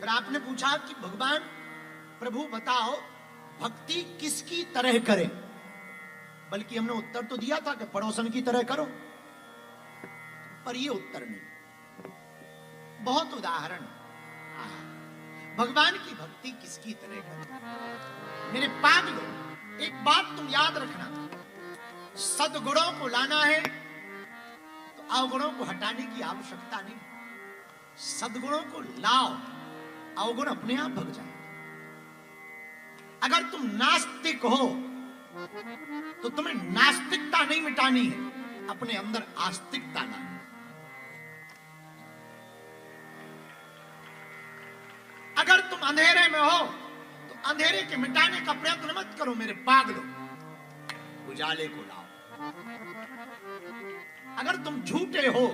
और आपने पूछा कि भगवान प्रभु बताओ भक्ति किसकी तरह करें, बल्कि हमने उत्तर तो दिया था कि पड़ोसन की तरह करो, पर ये उत्तर नहीं। बहुत उदाहरण भगवान की भक्ति किसकी तरह करें। मेरे पागलों, एक बात तुम याद रखना, सद्गुणों को लाना है तो अवगुणों को हटाने की आवश्यकता नहीं। सद्गुणों को लाओ, अवगुण अपने आप भग जाए। अगर तुम नास्तिक हो तो तुम्हें नास्तिकता नहीं मिटानी है, अपने अंदर आस्तिकता लानी। अगर तुम अंधेरे में हो तो अंधेरे के मिटाने का प्रयत्न मत करो मेरे पागलों, उजाले को लाओ। अगर तुम झूठे हो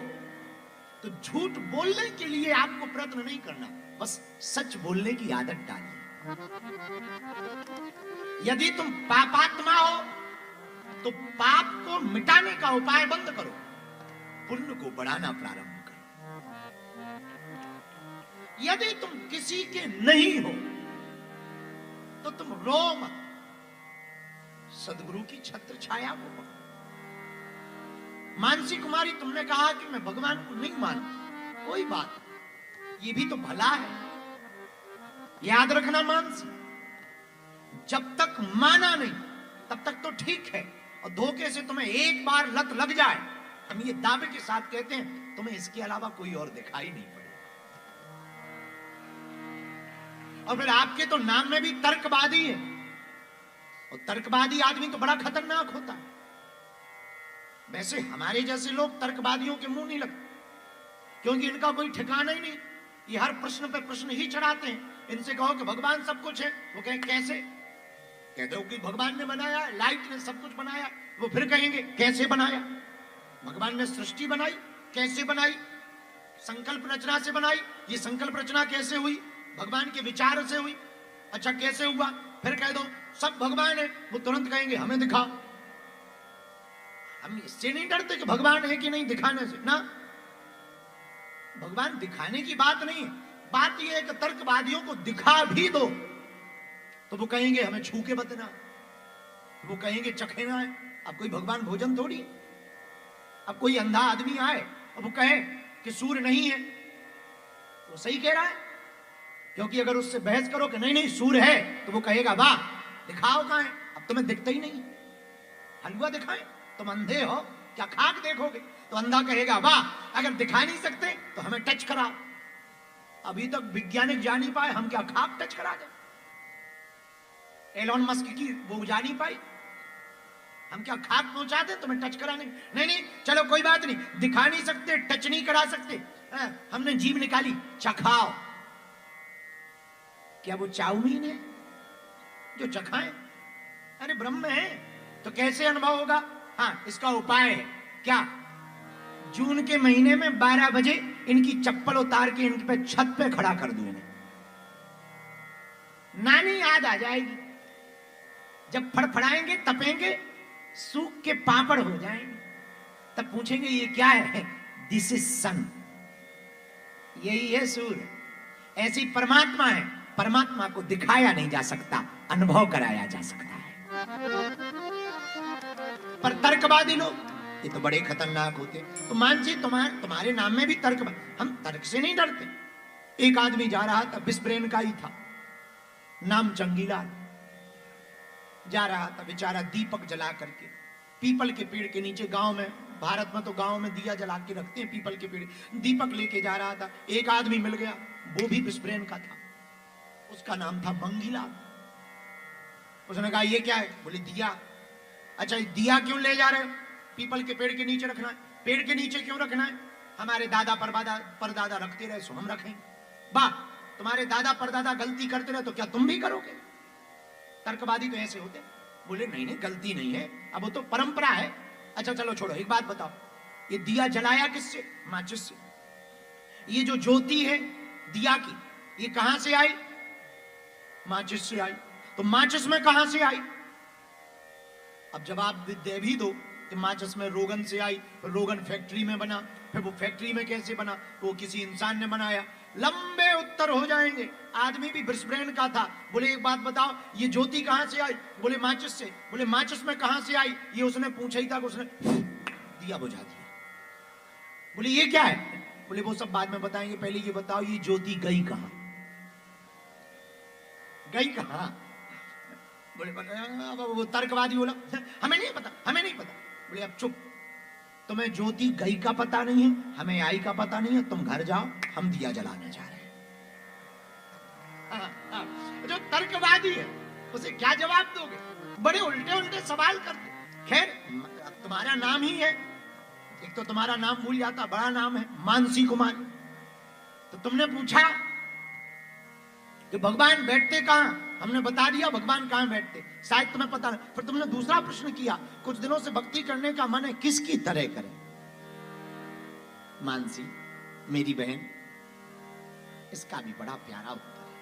तो झूठ बोलने के लिए आपको प्रयत्न नहीं करना, बस सच बोलने की आदत डालिए। यदि तुम पापात्मा हो तो पाप को मिटाने का उपाय बंद करो, पुण्य को बढ़ाना प्रारंभ करो। यदि तुम किसी के नहीं हो तो तुम रो मत, सद्गुरु की छत्र छाया को पकड़ो। मानसी कुमारी, तुमने कहा कि मैं भगवान को नहीं मानती, कोई बात, ये भी तो भला है। याद रखना मानसी, जब तक माना नहीं तब तक तो ठीक है, और धोखे से तुम्हें एक बार लत लग जाए, हम ये दावे के साथ कहते हैं तुम्हें इसके अलावा कोई और दिखाई नहीं पड़े। और फिर आपके तो नाम में भी तर्कवादी है, और तर्कवादी आदमी तो बड़ा खतरनाक होता है। वैसे हमारे जैसे लोग तर्कवादियों के मुंह नहीं लगते, क्योंकि इनका कोई ठिकाना ही नहीं, ये हर प्रश्न पे प्रश्न ही चढ़ाते हैं। इनसे कहो कि भगवान सब कुछ है, वो कहें कैसे? कहते हो कि भगवान ने बनाया, लाइट ने सब कुछ बनाया, वो फिर कहेंगे कैसे बनाया? भगवान ने सृष्टि बनाई, कैसे बनाई? संकल्प रचना से बनाई, ये संकल्प रचना कैसे हुई? भगवान के विचार से हुई। अच्छा कैसे हुआ? फिर कह दो सब भगवान है, वो तुरंत कहेंगे हमें दिखाओ। हम इससे नहीं डरते कि भगवान है कि नहीं दिखाने से ना, भगवान दिखाने की बात नहीं है, बात यह है कि तर्कवादियों को दिखा भी दो तो वो कहेंगे हमें छू के बतना, वो कहेंगे चखे ना है। अब कोई भगवान भोजन थोड़ी, अब कोई अंधा आदमी आए और वो कहे कि सूर्य नहीं है, वो सही कह रहा है, क्योंकि अगर उससे बहस करो कि नहीं नहीं सूर्य है, तो वो कहेगा वाह दिखाओ कहां है, अब तुम्हें दिखता ही नहीं, हलवा दिखाएं, तुम अंधे हो क्या खाक देखोगे? तो अंधा कहेगा वाह अगर दिखा नहीं सकते तो हमें टच कराओ। अभी तक वैज्ञानिक जान नहीं पाए, हम क्या खाक टच करा दें? एलोन मस्क की वो जान नहीं पाई, हम क्या खाक पहुंचा दें तुम्हें टच कराने? नहीं नहीं चलो कोई बात नहीं, दिखा नहीं सकते, टच नहीं करा सकते, हमने जीभ निकाली, चखाओ। क्या वो चाउमीन है जो चखाएं? अरे ब्रह्म है तो कैसे अनुभव होगा? हाँ इसका उपाय है क्या? जून के महीने में 12 बजे इनकी चप्पल उतार के इनके पे छत पे खड़ा कर दूं इन्हें, नानी याद आ जाएगी, जब फड़फड़ाएंगे तपेंगे सूख के पापड़ हो जाएंगे, तब पूछेंगे ये क्या है? दिस इज सन, यही है सूर्य। ऐसी परमात्मा है, परमात्मा को दिखाया नहीं जा सकता, अनुभव कराया जा सकता है। पर तर्कवादी लोग ये तो बड़े खतरनाक होते। तो मानसी तुम्हारे नाम में भी तर्क, हम तर्क से नहीं डरते। एक आदमी जा रहा था, बिस्ब्रेन का ही था, नाम चंगीलाल, जा रहा था बेचारा दीपक जला करके पीपल के पेड़ के नीचे, गांव में, भारत में तो गांव में दिया जला के रखते हैं पीपल के पेड़, दीपक लेके जा रहा था। एक आदमी मिल गया, वो भी बिस्ब्रेन का था, उसका नाम था मंगीलाल। उसने कहा ये क्या है? बोले दिया। अच्छा दिया क्यों ले जा रहे हो? पीपल के पेड़ के नीचे रखना है। पेड़ के नीचे क्यों रखना है? हमारे दादा परदादा रखते रहे सो हम रखें। वाह, तुम्हारे दादा परदादा गलती करते रहे तो क्या तुम भी करोगे? तर्कवादी तो ऐसे होते। बोले नहीं नहीं गलती नहीं है, अब वो तो परंपरा है। अच्छा चलो छोड़ो, एक बात बताओ, ये दिया जलाया किससे? माचिस से। ये जो ज्योति है दिया की, ये कहां से आई? माचिस से आई। तो माचिस में कहां से आई? अब जवाब दे भी दो कि माचिस में रोगन से आई, फिर रोगन फैक्ट्री में बना, फिर वो फैक्ट्री में कैसे बना? वो किसी इंसान ने बनाया, लंबे उत्तर हो जाएंगे। आदमी भी ब्रिस्बेन का था। बोले एक बात बताओ, ये ज्योति कहां से आई? बोले माचिस से। बोले माचिस में कहां से आई? ये उसने पूछा ही था कि उसने दिया बुझा दिया। बोले ये क्या है? बोले वो सब बाद में बताएंगे, पहले ये बताओ ये ज्योति गई कहां? गई कहां? बोले वो तर्कवादी बोला हमें नहीं पता, हमें नहीं पता। बोले अब चुप, तुम्हें ज्योति गई का पता नहीं है, हमें आई का पता नहीं है, तुम घर जाओ, हम दिया जलाने जा रहे हैं। जो तर्कवादी है उसे क्या जवाब दोगे? बड़े उल्टे उल्टे सवाल करते। खैर तुम्हारा नाम ही है, एक तो तुम्हारा नाम भूल जाता, बड़ा नाम है मानसी कुमारी। तो तुमने पूछा कि भगवान बैठते कहां? हमने बता दिया भगवान कहां बैठते, शायद तुम्हें पता नहीं। फिर तुमने दूसरा प्रश्न किया, कुछ दिनों से भक्ति करने का मन है, किसकी तरह करें? मानसी मेरी बहन, इसका भी बड़ा प्यारा उत्तर है।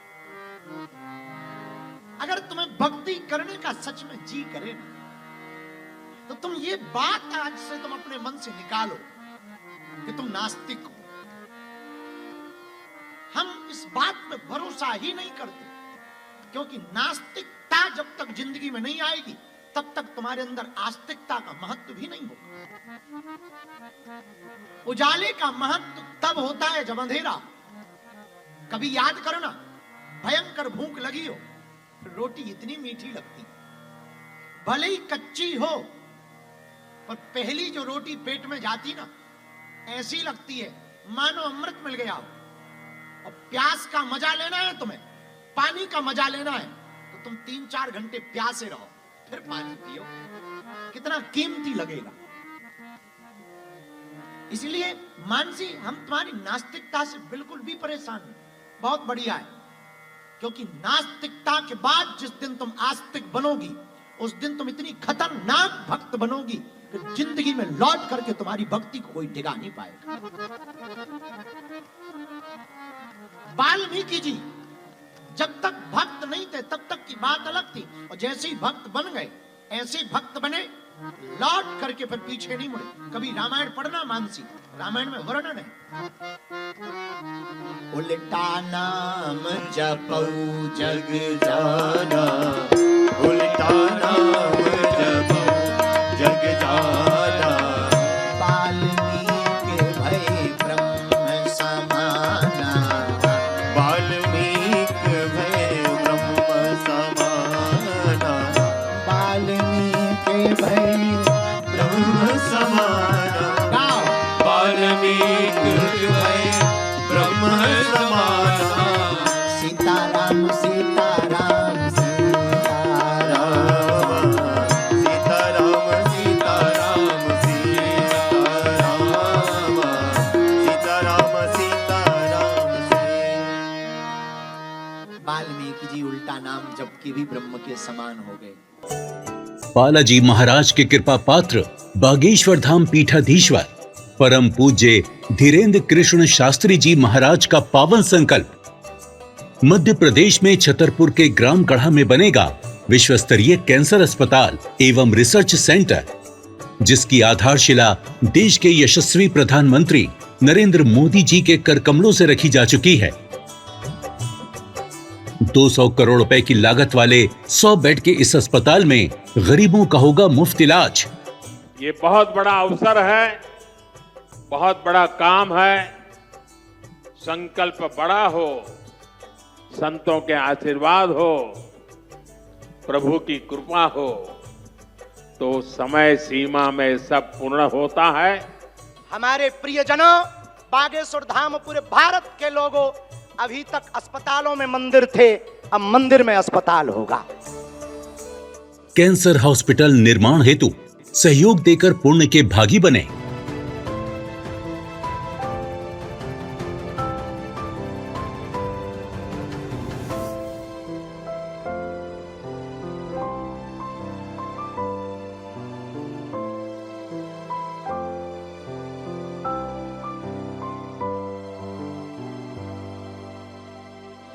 अगर तुम्हें भक्ति करने का सच में जी करे ना, तो तुम ये बात आज से तुम अपने मन से निकालो कि तुम नास्तिक हो। हम इस बात पे भरोसा ही नहीं करते, क्योंकि नास्तिकता जब तक जिंदगी में नहीं आएगी तब तक तुम्हारे अंदर आस्तिकता का महत्व भी नहीं होगा। उजाले का महत्व तब होता है जब अंधेरा। कभी याद करना, भयंकर भूख लगी हो, रोटी इतनी मीठी लगती, भले ही कच्ची हो, पर पहली जो रोटी पेट में जाती ना, ऐसी लगती है मानो अमृत मिल गया हो। और प्यास का मजा लेना है तुम्हें, पानी का मजा लेना है, तो तुम 3-4 घंटे प्यासे रहो, फिर पानी पियो, कितना कीमती लगेगा। इसलिए मानसी, हम तुम्हारी नास्तिकता से बिल्कुल भी परेशान नहीं, बहुत बढ़िया है। क्योंकि नास्तिकता के बाद जिस दिन तुम आस्तिक बनोगी, उस दिन तुम इतनी खतरनाक भक्त बनोगी कि जिंदगी में लौट करके तुम्हारी भक्ति को कोई डिगा नहीं पाएगा। वाल्मीकि जी जब तक भक्त नहीं थे तब तक की बात अलग थी, और जैसे ही भक्त बन गए ऐसे ही भक्त बने, लौट करके फिर पीछे नहीं मुड़े। कभी रामायण पढ़ना मानसी, रामायण में वर्णन है, उल्टा नाम जपौ जग जाना, उल्टा नाम जपौ जग जाना, वाल्मीकि भई ब्रह्म समाना, वाल्मीकि भई ब्रह्म समाना, वाल्मीकि भई ब्रह्म समाना, वाल्मीकि भई ब्रह्म समाना, सीताराम सीताराम सीताराम, सीताराम सीताराम सीताराम, सीताराम सीताराम वाल्मीकि जी उल्टा नाम जबकि भी ब्रह्म के समान हो गए। बालाजी महाराज के कृपा पात्र बागेश्वर धाम पीठाधीश्वर परम पूज्य धीरेन्द्र कृष्ण शास्त्री जी महाराज का पावन संकल्प, मध्य प्रदेश में छतरपुर के ग्राम गढ़ा में बनेगा विश्व स्तरीय कैंसर अस्पताल एवं रिसर्च सेंटर, जिसकी आधारशिला देश के यशस्वी प्रधानमंत्री नरेंद्र मोदी जी के कर कमलों से रखी जा चुकी है। 200 करोड़ रुपए की लागत वाले 100 बेड के इस अस्पताल में गरीबों का होगा मुफ्त इलाज। ये बहुत बड़ा अवसर है, बहुत बड़ा काम है। संकल्प बड़ा हो, संतों के आशीर्वाद हो, प्रभु की कृपा हो, तो समय सीमा में सब पूर्ण होता है। हमारे प्रियजनों, बागेश्वर धाम पूरे भारत के लोगों, अभी तक अस्पतालों में मंदिर थे, अब मंदिर में अस्पताल होगा। कैंसर हॉस्पिटल निर्माण हेतु सहयोग देकर पुण्य के भागी बने।